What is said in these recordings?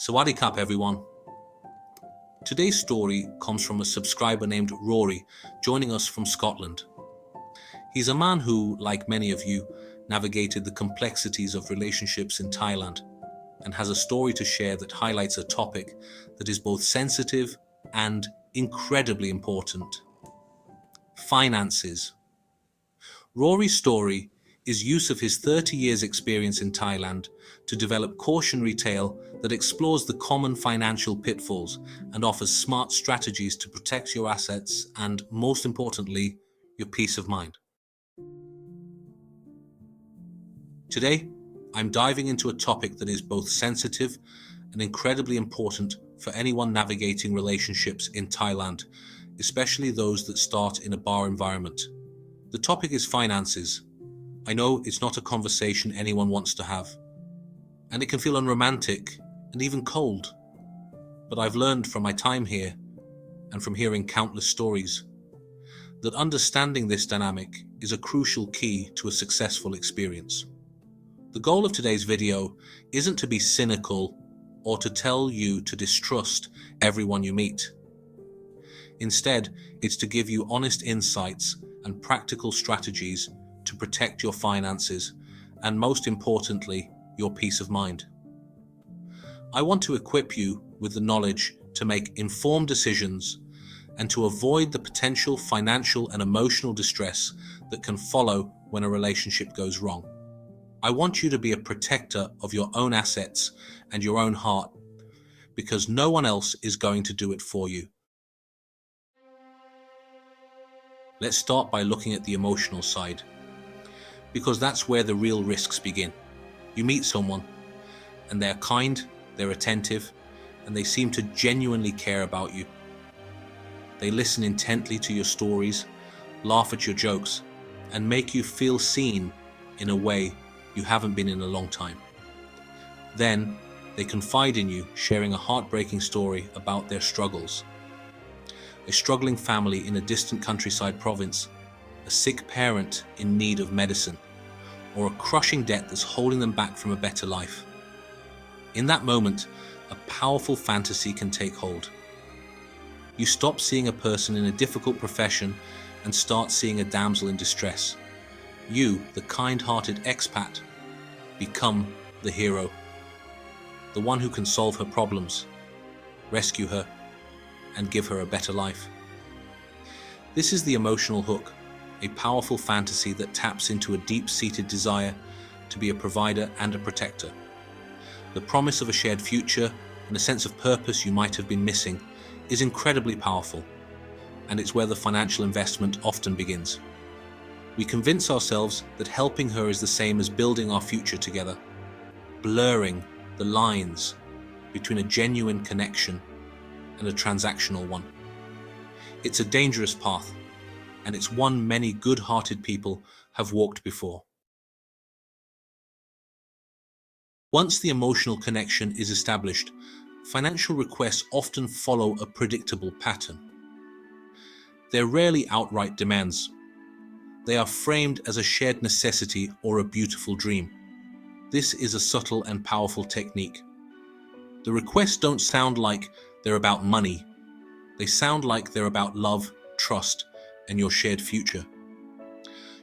Sawadee Kap, everyone. Today's story comes from a subscriber named Rory, joining us from Scotland. He's a man who, like many of you, navigated the complexities of relationships in Thailand and has a story to share that highlights a topic that is both sensitive and incredibly important: finances. Rory's story is use of his 30 years experience in Thailand to develop cautionary tale that explores the common financial pitfalls and offers smart strategies to protect your assets and, most importantly, your peace of mind. Today, I'm diving into a topic that is both sensitive and incredibly important for anyone navigating relationships in Thailand, especially those that start in a bar environment. The topic is finances. I know it's not a conversation anyone wants to have, and it can feel unromantic and even cold. But I've learned from my time here and from hearing countless stories that understanding this dynamic is a crucial key to a successful experience. The goal of today's video isn't to be cynical or to tell you to distrust everyone you meet. Instead, it's to give you honest insights and practical strategies to protect your finances and, most importantly, your peace of mind. I want to equip you with the knowledge to make informed decisions and to avoid the potential financial and emotional distress that can follow when a relationship goes wrong. I want you to be a protector of your own assets and your own heart, because no one else is going to do it for you. Let's start by looking at the emotional side, because that's where the real risks begin. You meet someone, and they're kind, they're attentive, and they seem to genuinely care about you. They listen intently to your stories, laugh at your jokes, and make you feel seen in a way you haven't been in a long time. Then, they confide in you, sharing a heartbreaking story about their struggles. A struggling family in a distant countryside province, a sick parent in need of medicine, or a crushing debt that's holding them back from a better life. In that moment, a powerful fantasy can take hold. You stop seeing a person in a difficult profession and start seeing a damsel in distress. You, the kind-hearted expat, become the hero, the one who can solve her problems, rescue her, and give her a better life. This is the emotional hook, a powerful fantasy that taps into a deep-seated desire to be a provider and a protector. The promise of a shared future and a sense of purpose you might have been missing is incredibly powerful, and it's where the financial investment often begins. We convince ourselves that helping her is the same as building our future together, blurring the lines between a genuine connection and a transactional one. It's a dangerous path, and it's one many good-hearted people have walked before. Once the emotional connection is established, financial requests often follow a predictable pattern. They're rarely outright demands. They are framed as a shared necessity or a beautiful dream. This is a subtle and powerful technique. The requests don't sound like they're about money. They sound like they're about love, trust, and your shared future.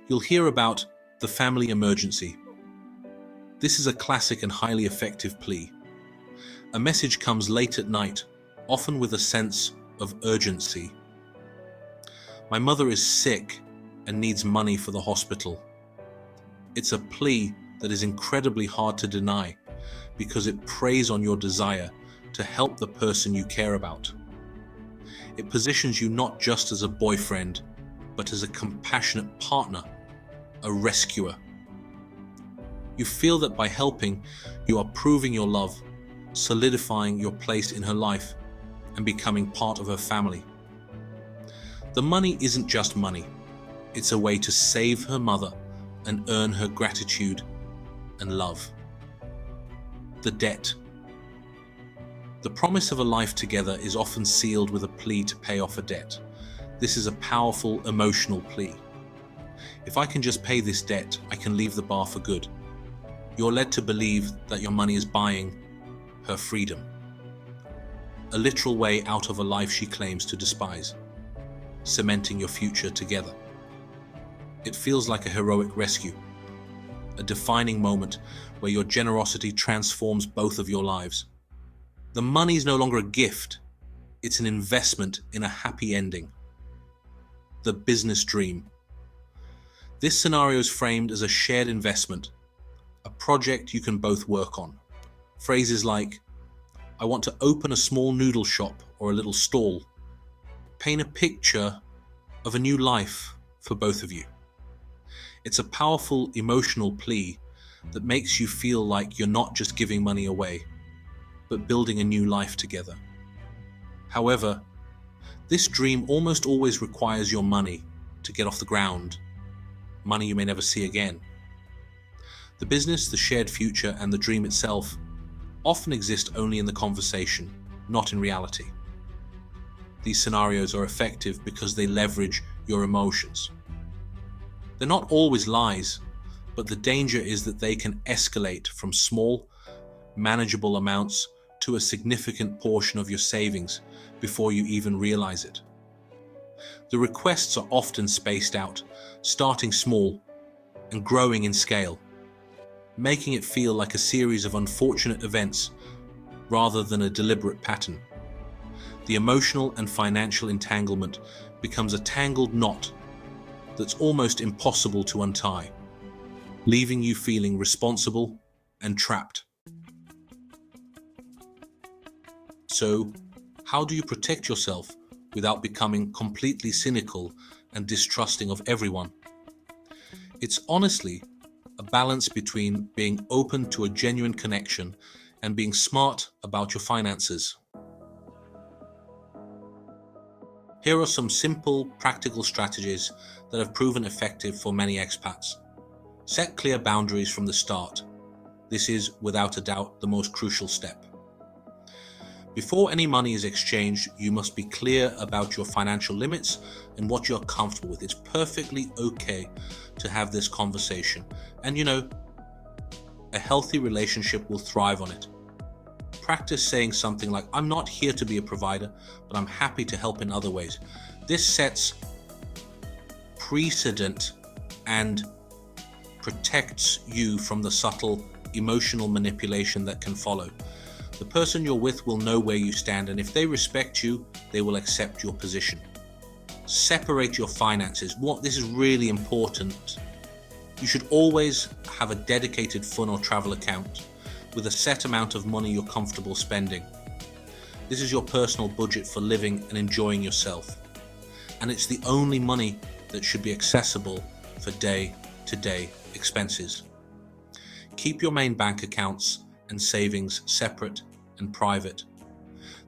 You'll hear about the family emergency. This is a classic and highly effective plea. A message comes late at night, often with a sense of urgency. My mother is sick and needs money for the hospital. It's a plea that is incredibly hard to deny because it preys on your desire to help the person you care about. It positions you not just as a boyfriend, but as a compassionate partner, a rescuer. You feel that by helping, you are proving your love, solidifying your place in her life, and becoming part of her family. The money isn't just money. It's a way to save her mother and earn her gratitude and love. The debt. The promise of a life together is often sealed with a plea to pay off a debt. This is a powerful emotional plea. If I can just pay this debt, I can leave the bar for good. You're led to believe that your money is buying her freedom. a literal way out of a life she claims to despise, cementing your future together. It feels like a heroic rescue, a defining moment where your generosity transforms both of your lives. The money is no longer a gift, it's an investment in a happy ending. The business dream. This scenario is framed as a shared investment, a project you can both work on. Phrases like, "I want to open a small noodle shop or a little stall," paint a picture of a new life for both of you. It's a powerful emotional plea that makes you feel like you're not just giving money away, but building a new life together. However, this dream almost always requires your money to get off the ground, money you may never see again. The business, the shared future, and the dream itself often exist only in the conversation, not in reality. These scenarios are effective because they leverage your emotions. They're not always lies, but the danger is that they can escalate from small, manageable amounts to a significant portion of your savings before you even realize it. The requests are often spaced out, starting small and growing in scale, making it feel like a series of unfortunate events rather than a deliberate pattern. The emotional and financial entanglement becomes a tangled knot that's almost impossible to untie, leaving you feeling responsible and trapped. So, how do you protect yourself without becoming completely cynical and distrusting of everyone? It's honestly a balance between being open to a genuine connection and being smart about your finances. Here are some simple, practical strategies that have proven effective for many expats. Set clear boundaries from the start. This is, without a doubt, the most crucial step. Before any money is exchanged, you must be clear about your financial limits and what you're comfortable with. It's perfectly okay to have this conversation. And a healthy relationship will thrive on it. Practice saying something like, "I'm not here to be a provider, but I'm happy to help in other ways." This sets precedent and protects you from the subtle emotional manipulation that can follow. The person you're with will know where you stand, and if they respect you, they will accept your position. Separate your finances. This is really important. You should always have a dedicated fun or travel account with a set amount of money you're comfortable spending. This is your personal budget for living and enjoying yourself. And it's the only money that should be accessible for day-to-day expenses. Keep your main bank accounts and savings separate and private.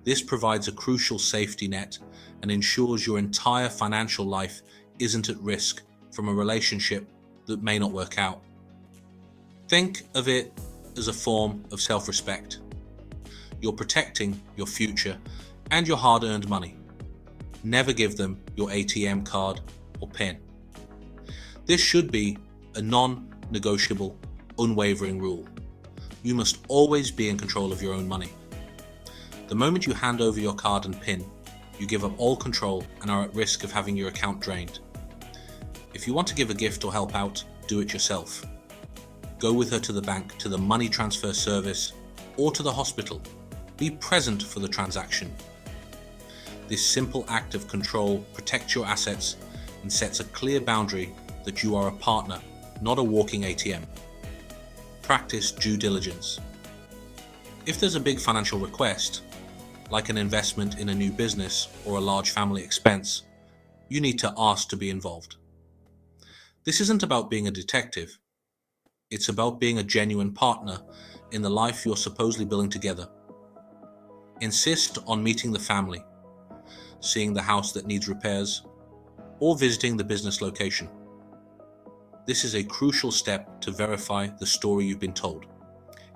This provides a crucial safety net and ensures your entire financial life isn't at risk from a relationship that may not work out. Think of it as a form of self-respect. You're protecting your future and your hard-earned money. Never give them your ATM card or PIN. This should be a non-negotiable, unwavering rule. You must always be in control of your own money. The moment you hand over your card and PIN, you give up all control and are at risk of having your account drained. If you want to give a gift or help out, do it yourself. Go with her to the bank, to the money transfer service, or to the hospital. Be present for the transaction. This simple act of control protects your assets and sets a clear boundary that you are a partner, not a walking ATM. Practice due diligence. If there's a big financial request, like an investment in a new business or a large family expense, you need to ask to be involved. This isn't about being a detective. It's about being a genuine partner in the life you're supposedly building together. Insist on meeting the family, seeing the house that needs repairs, or visiting the business location. This is a crucial step to verify the story you've been told.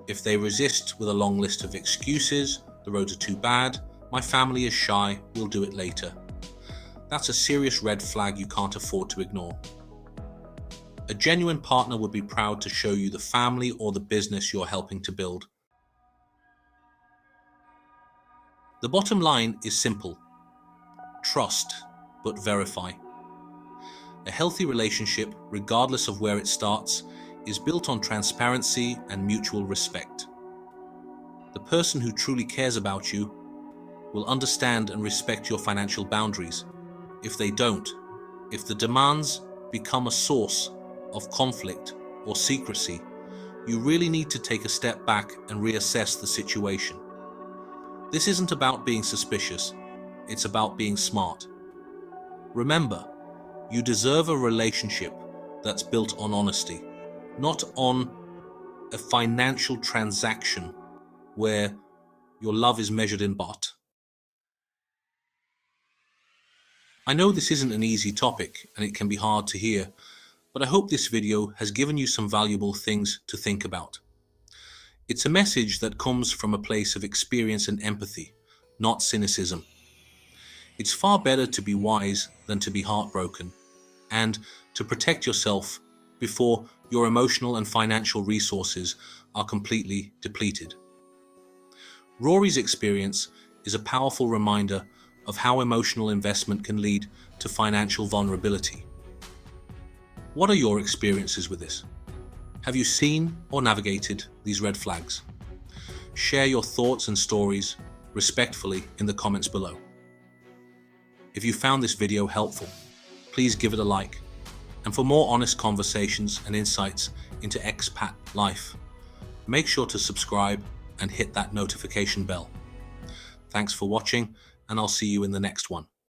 If they resist with a long list of excuses, "The roads are too bad," "My family is shy, we'll do it later," that's a serious red flag you can't afford to ignore. A genuine partner would be proud to show you the family or the business you're helping to build. The bottom line is simple. Trust, but verify. A healthy relationship, regardless of where it starts, is built on transparency and mutual respect. The person who truly cares about you will understand and respect your financial boundaries. If they don't, if the demands become a source of conflict or secrecy, you really need to take a step back and reassess the situation. This isn't about being suspicious, it's about being smart. Remember, you deserve a relationship that's built on honesty, not on a financial transaction where your love is measured in baht. I know this isn't an easy topic and it can be hard to hear, but I hope this video has given you some valuable things to think about. It's a message that comes from a place of experience and empathy, not cynicism. It's far better to be wise than to be heartbroken, and to protect yourself before your emotional and financial resources are completely depleted. Rory's experience is a powerful reminder of how emotional investment can lead to financial vulnerability. What are your experiences with this? Have you seen or navigated these red flags? Share your thoughts and stories respectfully in the comments below. If you found this video helpful, please give it a like. And for more honest conversations and insights into expat life, make sure to subscribe and hit that notification bell. Thanks for watching, and I'll see you in the next one.